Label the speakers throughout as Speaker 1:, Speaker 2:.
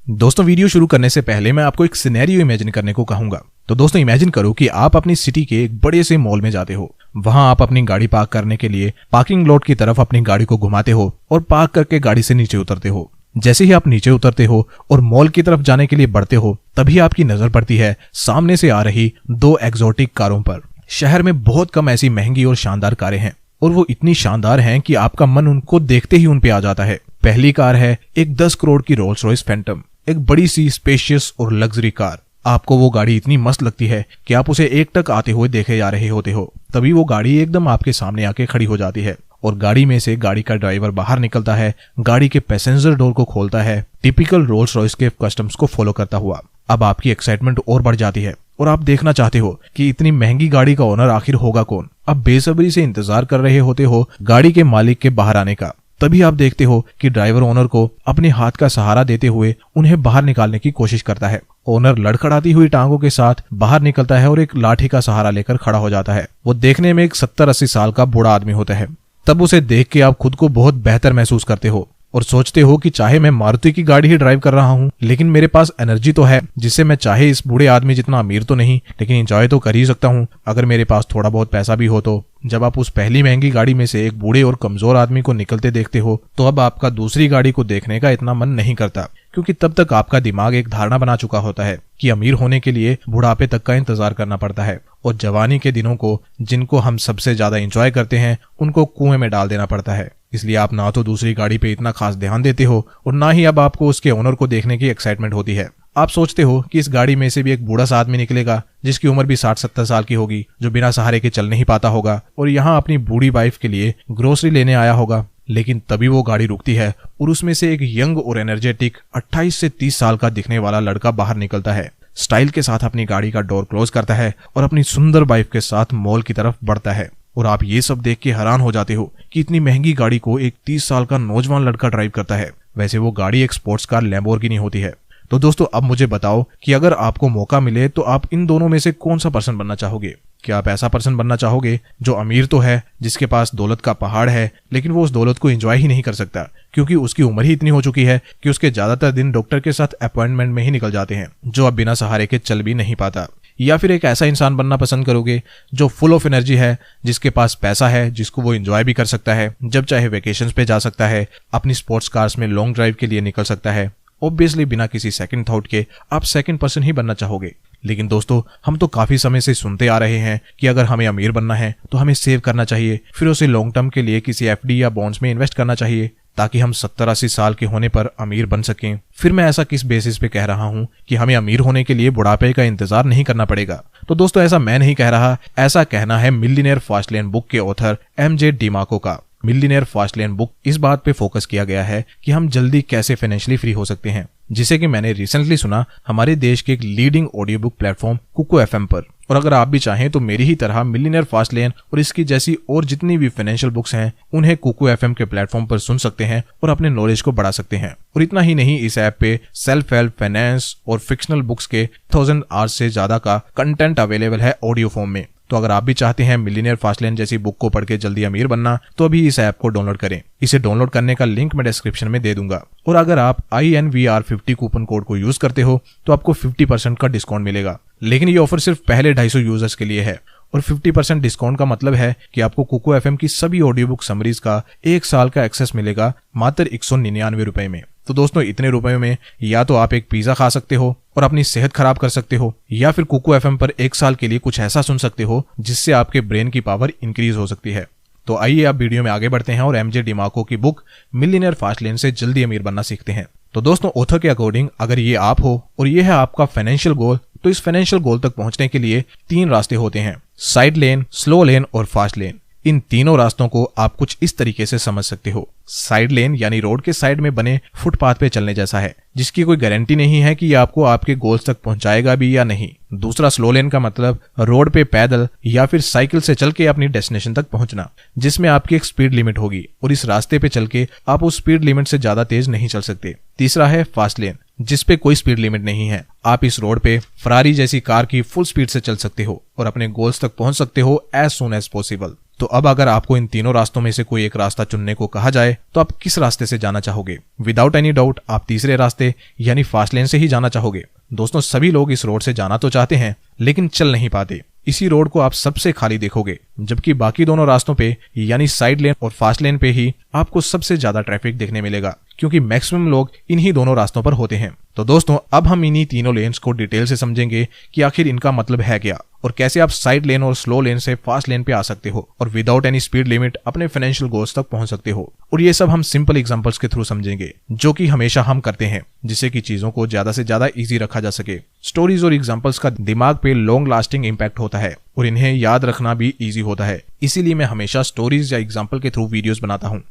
Speaker 1: दोस्तों वीडियो शुरू करने से पहले मैं आपको एक सिनेरियो इमेजिन करने को कहूंगा। तो दोस्तों इमेजिन करो कि आप अपनी सिटी के एक बड़े से मॉल में जाते हो। वहां आप अपनी गाड़ी पार्क करने के लिए पार्किंग लॉट की तरफ अपनी गाड़ी को घुमाते हो और पार्क करके गाड़ी से नीचे उतरते हो। जैसे ही आप नीचे उतरते हो और मॉल की तरफ जाने के लिए बढ़ते हो, तभी आपकी नजर पड़ती है सामने से आ रही दो एक्सोटिक कारों पर। शहर में बहुत कम ऐसी महंगी और शानदार कारें हैं और वो इतनी शानदार हैं कि आपका मन उनको देखते ही उन पे आ जाता है। पहली कार है एक 10 करोड़ की रोल्स रॉयस फैंटम, एक बड़ी सी स्पेशियस और लग्जरी कार। आपको वो गाड़ी इतनी मस्त लगती है कि आप उसे एकटक आते हुए देखे जा रहे होते हो। तभी वो गाड़ी एकदम आपके सामने आके खड़ी हो जाती है और गाड़ी में से गाड़ी का ड्राइवर बाहर निकलता है, गाड़ी के पैसेंजर डोर को खोलता है, टिपिकल रोल्स रॉयस के कस्टम्स को फॉलो करता हुआ। अब आपकी एक्साइटमेंट और बढ़ जाती है और आप देखना चाहते हो कि इतनी महंगी गाड़ी का ओनर आखिर होगा कौन। अब बेसब्री से इंतजार कर रहे होते हो गाड़ी के मालिक के बाहर आने का। तभी आप देखते हो कि ड्राइवर ओनर को अपने हाथ का सहारा देते हुए उन्हें बाहर निकालने की कोशिश करता है। ओनर लड़खड़ाती हुई टांगों के साथ बाहर निकलता है और एक लाठी का सहारा लेकर खड़ा हो जाता है। वो देखने में एक 70-80 साल का बूढ़ा आदमी होता है। तब उसे देख के आप खुद को बहुत बेहतर महसूस करते हो और सोचते हो कि चाहे मैं मारुति की गाड़ी ही ड्राइव कर रहा हूँ, लेकिन मेरे पास एनर्जी तो है जिससे मैं चाहे इस बूढ़े आदमी जितना अमीर तो नहीं, लेकिन एंजॉय तो कर ही सकता हूँ अगर मेरे पास थोड़ा बहुत पैसा भी हो तो। जब आप उस पहली महंगी गाड़ी में से एक बूढ़े और कमजोर आदमी को निकलते देखते हो, तो अब आपका दूसरी गाड़ी को देखने का इतना मन नहीं करता, क्योंकि तब तक आपका दिमाग एक धारणा बना चुका होता है कि अमीर होने के लिए बुढ़ापे तक का इंतजार करना पड़ता है और जवानी के दिनों को, जिनको हम सबसे ज्यादा एंजॉय करते हैं, उनको कुएं में डाल देना पड़ता है। इसलिए आप ना तो दूसरी गाड़ी पे इतना खास ध्यान देते हो और ना ही अब आपको उसके ओनर को देखने की एक्साइटमेंट होती है। आप सोचते हो कि इस गाड़ी में से भी एक बूढ़ा सा आदमी निकलेगा जिसकी उम्र भी 60-70 साल की होगी, जो बिना सहारे के चल नहीं पाता होगा और यहाँ अपनी बूढ़ी वाइफ के लिए ग्रोसरी लेने आया होगा। लेकिन तभी वो गाड़ी रुकती है और उसमें से एक यंग और एनर्जेटिक 28 से 30 साल का दिखने वाला लड़का बाहर निकलता है, स्टाइल के साथ अपनी गाड़ी का डोर क्लोज करता है और अपनी सुंदर वाइफ के साथ मॉल की तरफ बढ़ता है। और आप ये सब देख के हैरान हो जाते हो कि इतनी महंगी गाड़ी को एक 30 साल का नौजवान लड़का ड्राइव करता है। वैसे वो गाड़ी एक स्पोर्ट्स कार लैम्बोर्गिनी होती है। तो दोस्तों अब मुझे बताओ कि अगर आपको मौका मिले तो आप इन दोनों में से कौन सा पर्सन बनना चाहोगे? क्या आप ऐसा पर्सन बनना चाहोगे जो अमीर तो है, जिसके पास दौलत का पहाड़ है, लेकिन वो उस दौलत को एंजॉय ही नहीं कर सकता क्योंकि उसकी उम्र ही इतनी हो चुकी है कि उसके ज्यादातर दिन डॉक्टर के साथ अपॉइंटमेंट में ही निकल जाते हैं, जो अब बिना सहारे के चल भी नहीं पाता? या फिर एक ऐसा इंसान बनना पसंद करोगे जो फुल ऑफ एनर्जी है, जिसके पास पैसा है, जिसको वो एंजॉय भी कर सकता है, जब चाहे वेकेशंस पे जा सकता है, अपनी स्पोर्ट्स कार्स में लॉन्ग ड्राइव के लिए निकल सकता है? ऑब्वियसली बिना किसी सेकंड थॉट के आप सेकंड पर्सन ही बनना चाहोगे। लेकिन दोस्तों हम तो काफी समय से सुनते आ रहे हैं कि अगर हमें अमीर बनना है तो हमें सेव करना चाहिए, फिर उसे लॉन्ग टर्म के लिए किसी एफडी या बॉन्ड्स में इन्वेस्ट करना चाहिए ताकि हम 70-80 साल के होने पर अमीर बन सकें। फिर मैं ऐसा किस बेसिस पे कह रहा हूं कि हमें अमीर होने के लिए बुढ़ापे का इंतजार नहीं करना पड़ेगा? तो दोस्तों ऐसा मैं नहीं कह रहा, ऐसा कहना है मिलियनेयर फास्ट लेन बुक के ऑथर एमजे डिमार्को का। मिलियनेयर फास्ट लेन बुक इस बात पे फोकस किया गया है कि हम जल्दी कैसे फाइनेंशियली फ्री हो सकते हैं, जिसे कि मैंने रिसेंटली सुना हमारे देश के एक leading audio book platform Kuku FM पर। और अगर आप भी चाहें तो मेरी ही तरह मिलियनेयर फास्ट लेन और इसकी जैसी और जितनी भी फाइनेंशियल बुक्स हैं उन्हें कुको एफएम के प्लेटफॉर्म पर सुन सकते हैं और अपने नॉलेज को बढ़ा सकते हैं। और इतना ही नहीं, इस ऐप पे सेल्फ हेल्प, फाइनेंस और फिक्शनल बुक्स के 1000 आवर्स से ज्यादा का कंटेंट अवेलेबल है ऑडियो फॉर्म में। तो अगर आप भी चाहते हैं मिलियनेयर फास्ट लेन जैसी बुक को पढ़ के जल्दी अमीर बनना, तो अभी इस ऐप को डाउनलोड करें। इसे डाउनलोड करने का लिंक मैं डिस्क्रिप्शन में दे दूंगा। और अगर आप INVR50 कूपन कोड को यूज करते हो तो आपको 50% का डिस्काउंट मिलेगा। लेकिन ये ऑफर सिर्फ पहले 250 यूजर्स के लिए है और 50% डिस्काउंट का मतलब है कि आपको कुको एफएम की सभी ऑडियो बुक समरीज का 1 साल का एक्सेस मिलेगा मात्र 199 रुपए में। तो दोस्तों इतने रुपए में या तो आप एक पिज्जा खा सकते हो और अपनी सेहत खराब कर सकते हो, या फिर कुको एफएम पर 1 साल के लिए कुछ ऐसा सुन सकते हो जिससे आपके ब्रेन की पावर इंक्रीज हो सकती है। तो आइए आप वीडियो में आगे बढ़ते हैं और एमजे डिमार्को की बुक मिलियनेयर फास्ट लेन से जल्दी अमीर बनना सीखते हैं। तो दोस्तों ऑथर के अकॉर्डिंग अगर ये आप हो और ये है आपका फाइनेंशियल गोल, तो इस फाइनेंशियल गोल तक पहुंचने के लिए 3 रास्ते होते हैं: साइड लेन, स्लो लेन और फास्ट लेन। इन तीनों रास्तों को आप कुछ इस तरीके से समझ सकते हो। साइड लेन यानी रोड के साइड में बने फुटपाथ पे चलने जैसा है, जिसकी कोई गारंटी नहीं है कि ये आपको आपके गोल्स तक पहुंचाएगा भी या नहीं। दूसरा स्लो लेन का मतलब रोड पे पैदल या फिर साइकिल से चल के अपनी डेस्टिनेशन तक पहुंचना, जिसमें आपकी एक स्पीड लिमिट होगी और इस रास्ते पे चल के आप उस स्पीड लिमिट से ज्यादा तेज नहीं चल सकते। तीसरा है फास्ट लेन, जिसपे कोई स्पीड लिमिट नहीं है। आप इस रोड पे फरारी जैसी कार की फुल स्पीड से चल सकते हो और अपने गोल्स तक पहुंच सकते हो एज सून एज पॉसिबल। तो अब अगर आपको इन तीनों रास्तों में से कोई एक रास्ता चुनने को कहा जाए तो आप किस रास्ते से जाना चाहोगे? विदाउट एनी डाउट आप तीसरे रास्ते यानी फास्ट लेन से ही जाना चाहोगे। दोस्तों, सभी लोग इस रोड से जाना तो चाहते हैं लेकिन चल नहीं पाते। इसी रोड को आप सबसे खाली देखोगे, जबकि बाकी दोनों रास्तों पे यानी साइड लेन और फास्ट लेन पे ही आपको सबसे ज्यादा ट्रैफिक देखने मिलेगा, क्योंकि मैक्सिमम लोग इन्हीं दोनों रास्तों पर होते हैं। तो दोस्तों, अब हम इन्हीं तीनों लेन्स को डिटेल से समझेंगे कि आखिर इनका मतलब है क्या और कैसे आप साइड लेन और स्लो लेन से फास्ट लेन पे आ सकते हो और विदाउट एनी स्पीड लिमिट अपने फाइनेंशियल गोल्स तक पहुंच सकते हो। और ये सब हम सिंपल एग्जांपल्स के थ्रू समझेंगे, जो कि हमेशा हम करते हैं, जिससे कि चीजों को ज्यादा से ज्यादा इजी रखा जा सके। स्टोरीज और एग्जांपल्स का दिमाग पे लॉन्ग लास्टिंग इंपैक्ट होता है और इन्हें याद रखना भी इजी होता है, इसीलिए मैं हमेशा स्टोरीज या एग्जांपल के थ्रू वीडियोस बनाता हूँ।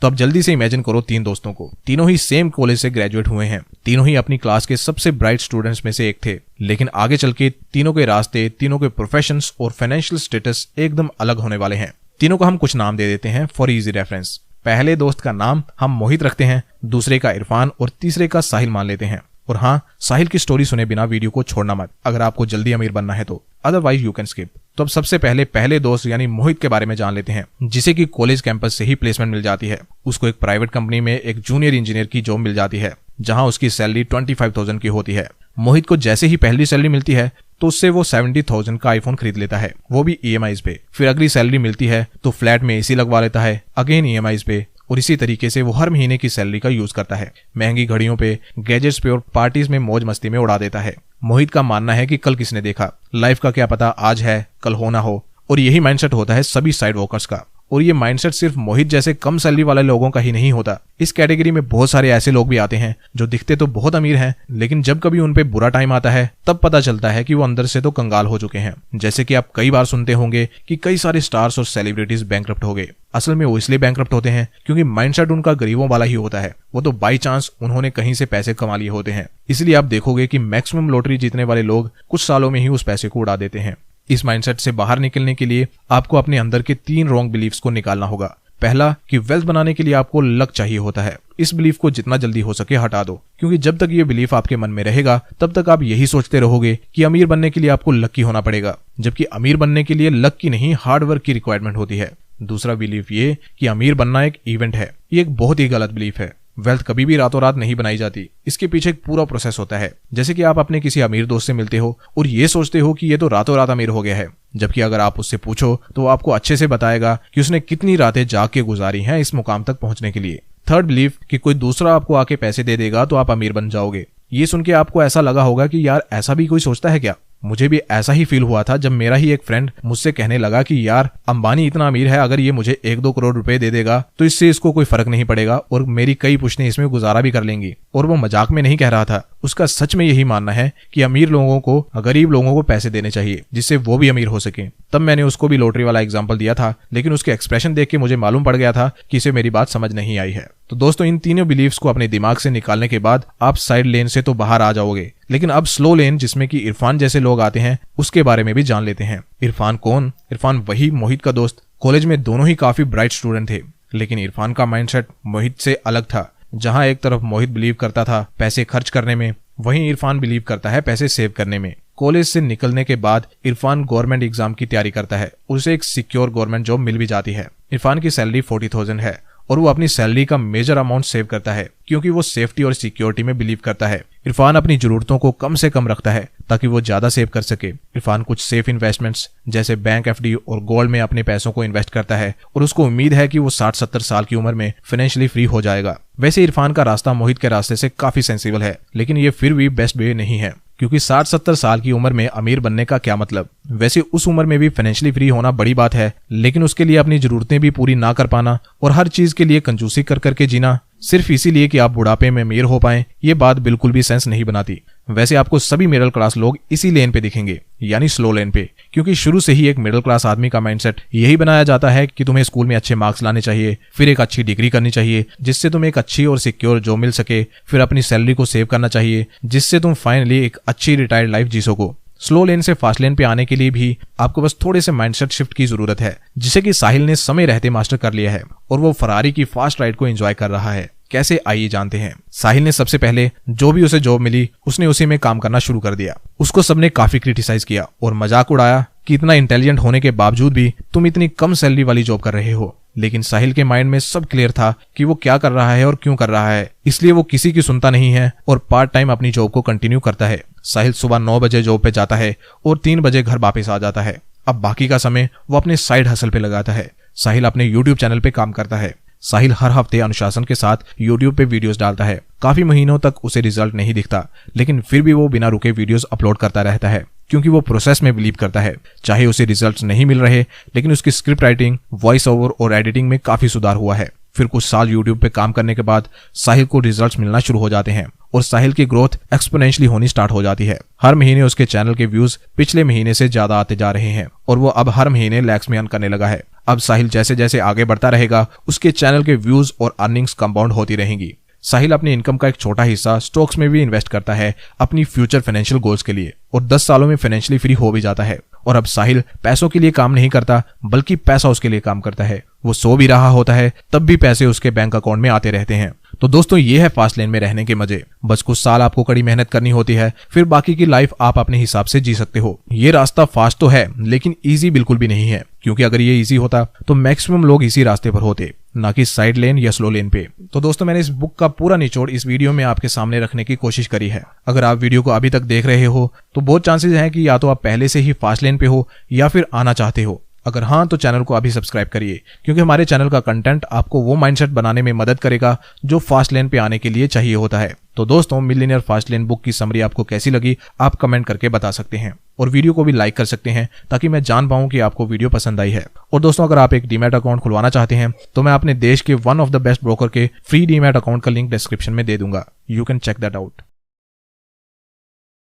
Speaker 1: तो अब जल्दी से इमेजिन करो 3 दोस्तों को। तीनों ही सेम कॉलेज से ग्रेजुएट हुए हैं, तीनों ही अपनी क्लास के सबसे ब्राइट स्टूडेंट्स में से एक थे, लेकिन आगे चल के तीनों के रास्ते, तीनों के प्रोफेशंस और फाइनेंशियल स्टेटस एकदम अलग होने वाले हैं। तीनों को हम कुछ नाम दे देते हैं फॉर इजी रेफरेंस। पहले दोस्त का नाम हम मोहित रखते हैं, दूसरे का इरफान और तीसरे का साहिल मान लेते हैं। और हाँ, साहिल की स्टोरी सुने बिना वीडियो को छोड़ना मत, अगर आपको जल्दी अमीर बनना है तो, अदरवाइज यू कैन स्किप। तो अब सबसे पहले दोस्त यानी मोहित के बारे में जान लेते हैं, जिसे कि कॉलेज कैंपस से ही प्लेसमेंट मिल जाती है। उसको एक प्राइवेट कंपनी में एक जूनियर इंजीनियर की जॉब मिल जाती है, जहां उसकी सैलरी 25,000 की होती है। मोहित को जैसे ही पहली सैलरी मिलती है तो उससे वो 70,000 का आईफोन खरीद लेता है, वो भी EMIs पे। फिर अगली सैलरी मिलती है तो फ्लैट में AC लगवा लेता है, अगेन EMIs पे। और इसी तरीके से वो हर महीने की सैलरी का यूज करता है, महंगी घड़ियों पे, गैजेट्स पे और पार्टीज में मौज मस्ती में उड़ा देता है। मोहित का मानना है कि कल किसने देखा, लाइफ का क्या पता आज है कल हो ना हो। और यही माइंडसेट होता है सभी साइड वर्कर्स का। और ये माइंडसेट सिर्फ मोहित जैसे कम सैलरी वाले लोगों का ही नहीं होता। इस कैटेगरी में बहुत सारे ऐसे लोग भी आते हैं जो दिखते तो बहुत अमीर हैं, लेकिन जब कभी उन पे बुरा टाइम आता है तब पता चलता है कि वो अंदर से तो कंगाल हो चुके हैं। जैसे कि आप कई बार सुनते होंगे कि कई सारे स्टार्स और सेलिब्रिटीज बैंकरप्ट हो गए। असल में वो इसलिए बैंकरप्ट होते हैं क्योंकि माइंडसेट उनका गरीबों वाला ही होता है। वो तो बाई चांस उन्होंने कहीं से पैसे कमा लिए होते हैं। इसलिए आप देखोगे कि मैक्सिमम लॉटरी जीतने वाले लोग कुछ सालों में ही उस पैसे को उड़ा देते हैं। इस माइंडसेट से बाहर निकलने के लिए आपको अपने अंदर के 3 रॉन्ग बिलीफ्स को निकालना होगा। पहला, कि वेल्थ बनाने के लिए आपको लक चाहिए होता है। इस बिलीफ को जितना जल्दी हो सके हटा दो, क्योंकि जब तक ये बिलीफ आपके मन में रहेगा तब तक आप यही सोचते रहोगे कि अमीर बनने के लिए आपको लकी होना पड़ेगा, जबकि अमीर बनने के लिए लक की नहीं हार्ड वर्क की रिक्वायरमेंट होती है। दूसरा बिलीफ ये कि अमीर बनना एक इवेंट है, ये एक बहुत ही गलत बिलीफ है। वेल्थ कभी भी रातों रात नहीं बनाई जाती, इसके पीछे एक पूरा प्रोसेस होता है। जैसे कि आप अपने किसी अमीर दोस्त से मिलते हो और ये सोचते हो कि ये तो रातों रात अमीर हो गया है, जबकि अगर आप उससे पूछो तो वो आपको अच्छे से बताएगा कि उसने कितनी रातें जाग के गुजारी हैं इस मुकाम तक पहुंचने के लिए। थर्ड बिलीफ, कि कोई दूसरा आपको आके पैसे दे देगा तो आप अमीर बन जाओगे। ये सुन के आपको ऐसा लगा होगा कि यार ऐसा भी कोई सोचता है क्या। मुझे भी ऐसा ही फील हुआ था जब मेरा ही एक फ्रेंड मुझसे कहने लगा कि यार अंबानी इतना अमीर है, अगर ये मुझे 1-2 करोड़ रुपए दे देगा तो इससे इसको कोई फर्क नहीं पड़ेगा और मेरी कई पुश्तें इसमें गुजारा भी कर लेंगी। और वो मजाक में नहीं कह रहा था, उसका सच में यही मानना है कि अमीर लोगों को गरीब लोगों को पैसे देने चाहिए जिससे वो भी अमीर हो सके। तब मैंने उसको भी लॉटरी वाला एग्जाम्पल दिया था, लेकिन उसके एक्सप्रेशन देख के मुझे मालूम पड़ गया था कि इसे मेरी बात समझ नहीं आई है। तो दोस्तों, इन तीनों बिलीफ्स को अपने दिमाग से निकालने के बाद आप साइड लेन से तो बाहर आ जाओगे, लेकिन अब स्लो लेन जिसमें कि इरफान जैसे लोग आते हैं उसके बारे में भी जान लेते हैं। इरफान कौन? इरफान वही मोहित का दोस्त। कॉलेज में दोनों ही काफी ब्राइट स्टूडेंट थे, लेकिन इरफान का माइंडसेट मोहित से अलग था। जहां एक तरफ मोहित बिलीव करता था पैसे खर्च करने में, वहीं इरफान बिलीव करता है पैसे सेव करने में। कॉलेज से निकलने के बाद इरफान गवर्नमेंट एग्जाम की तैयारी करता है, उसे एक सिक्योर गवर्नमेंट जॉब मिल भी जाती है। इरफान की सैलरी 40,000 है और वो अपनी सैलरी का मेजर अमाउंट सेव करता है क्योंकि वो सेफ्टी और सिक्योरिटी में बिलीव करता है। इरफान अपनी जरूरतों को कम से कम रखता है ताकि वो ज्यादा सेव कर सके। इरफान कुछ सेफ इन्वेस्टमेंट्स जैसे बैंक FD और गोल्ड में अपने पैसों को इन्वेस्ट करता है और उसको उम्मीद है कि वो 60-70 साल की उम्र में फाइनेंशियली फ्री हो जाएगा। वैसे इरफान का रास्ता मोहित के रास्ते से काफी सेंसिबल है, लेकिन ये फिर भी बेस्ट वे नहीं है, क्योंकि 60-70 साल की उम्र में अमीर बनने का क्या मतलब। वैसे उस उम्र में भी फाइनेंशियली फ्री होना बड़ी बात है, लेकिन उसके लिए अपनी जरूरतें भी पूरी ना कर पाना और हर चीज के लिए कंजूसी कर करके जीना सिर्फ इसीलिए कि आप बुढ़ापे में अमीर हो पाएं, ये बात बिल्कुल भी सेंस नहीं बनाती। वैसे आपको सभी मिडिल क्लास लोग इसी लेन पे दिखेंगे, यानी स्लो लेन पे, क्योंकि शुरू से ही एक मिडिल क्लास आदमी का माइंडसेट यही बनाया जाता है कि तुम्हें स्कूल में अच्छे मार्क्स लाने चाहिए, फिर एक अच्छी डिग्री करनी चाहिए जिससे तुम्हें एक अच्छी और सिक्योर जॉब मिल सके, फिर अपनी सैलरी को सेव करना चाहिए जिससे तुम फाइनली एक अच्छी रिटायर्ड लाइफ जी सको। स्लो लेन से फास्ट लेन पे आने के लिए भी आपको बस थोड़े से माइंडसेट शिफ्ट की जरूरत है, जिसे कि साहिल ने समय रहते मास्टर कर लिया है और वो फरारी की फास्ट राइड को एंजॉय कर रहा है। कैसे, आइए जानते हैं। साहिल ने सबसे पहले जो भी उसे जॉब मिली उसने उसी में काम करना शुरू कर दिया। उसको सबने काफी क्रिटिसाइज किया और मजाक उड़ाया कि इतना इंटेलिजेंट होने के बावजूद भी तुम इतनी कम सैलरी वाली जॉब कर रहे हो। लेकिन साहिल के माइंड में सब क्लियर था कि वो क्या कर रहा है और क्यों कर रहा है, इसलिए वो किसी की सुनता नहीं है और पार्ट टाइम अपनी जॉब को कंटिन्यू करता है। साहिल सुबह 9 बजे जॉब पे जाता है और 3 बजे घर वापस आ जाता है। अब बाकी का समय वो अपने साइड हसल पे लगाता है। साहिल अपने यूट्यूब चैनल पे काम करता है। साहिल हर हफ्ते अनुशासन के साथ यूट्यूब पे वीडियोस डालता है। काफी महीनों तक उसे रिजल्ट नहीं दिखता, लेकिन फिर भी वो बिना रुके वीडियोस अपलोड करता रहता है, क्योंकि वो प्रोसेस में बिलीव करता है। चाहे उसे रिजल्ट्स नहीं मिल रहे, लेकिन उसकी स्क्रिप्ट राइटिंग, वॉइस ओवर और एडिटिंग में काफी सुधार हुआ है। फिर कुछ साल यूट्यूब पे काम करने के बाद साहिल को रिजल्ट्स मिलना शुरू हो जाते हैं और साहिल की ग्रोथ एक्सपोनेंशियली होनी स्टार्ट हो जाती है। हर महीने उसके चैनल के व्यूज पिछले महीने से ज्यादा आते जा रहे हैं और वो अब हर महीने लैक्स में अर्न करने लगा है। अब साहिल जैसे जैसे आगे बढ़ता रहेगा, उसके चैनल के व्यूज और अर्निंग्स कंपाउंड होती रहेंगी। साहिल अपनी इनकम का एक छोटा हिस्सा स्टॉक्स में भी इन्वेस्ट करता है अपनी फ्यूचर फाइनेंशियल गोल्स के लिए, और 10 सालों में फाइनेंशियली फ्री हो भी जाता है। और अब साहिल पैसों के लिए काम नहीं करता, बल्कि पैसा उसके लिए काम करता है। वो सो भी रहा होता है, तब भी पैसे उसके बैंक अकाउंट में आते रहते हैं। तो दोस्तों, ये है फास्ट लेन में रहने के मजे। बस कुछ साल आपको कड़ी मेहनत करनी होती है, फिर बाकी की लाइफ आप अपने हिसाब से जी सकते हो। ये रास्ता फास्ट तो है, लेकिन इजी बिल्कुल भी नहीं है, क्योंकि अगर ये इजी होता तो मैक्सिमम लोग इसी रास्ते पर होते, ना कि साइड लेन या स्लो लेन पे। तो दोस्तों, मैंने इस बुक का पूरा निचोड़ इस वीडियो में आपके सामने रखने की कोशिश करी है। अगर आप वीडियो को अभी तक देख रहे हो तो बहुत चांसेस हैं कि या तो आप पहले से ही फास्ट लेन पे हो या फिर आना चाहते हो। अगर हाँ, तो चैनल को अभी सब्सक्राइब करिए, क्योंकि हमारे चैनल का कंटेंट आपको वो माइंडसेट बनाने में मदद करेगा जो फास्ट लेन पे आने के लिए चाहिए होता है। तो दोस्तों, मिलियनेयर फास्ट लेन बुक की समरी आपको कैसी लगी आप कमेंट करके बता सकते हैं, और वीडियो को भी लाइक कर सकते हैं ताकि मैं जान पाऊं कि आपको वीडियो पसंद आई है। और दोस्तों, अगर आप एक डीमैट अकाउंट खुलवाना चाहते हैं तो मैं अपने देश के one of the best broker के फ्री डीमैट अकाउंट का लिंक डिस्क्रिप्शन में दे दूंगा। You can check that out.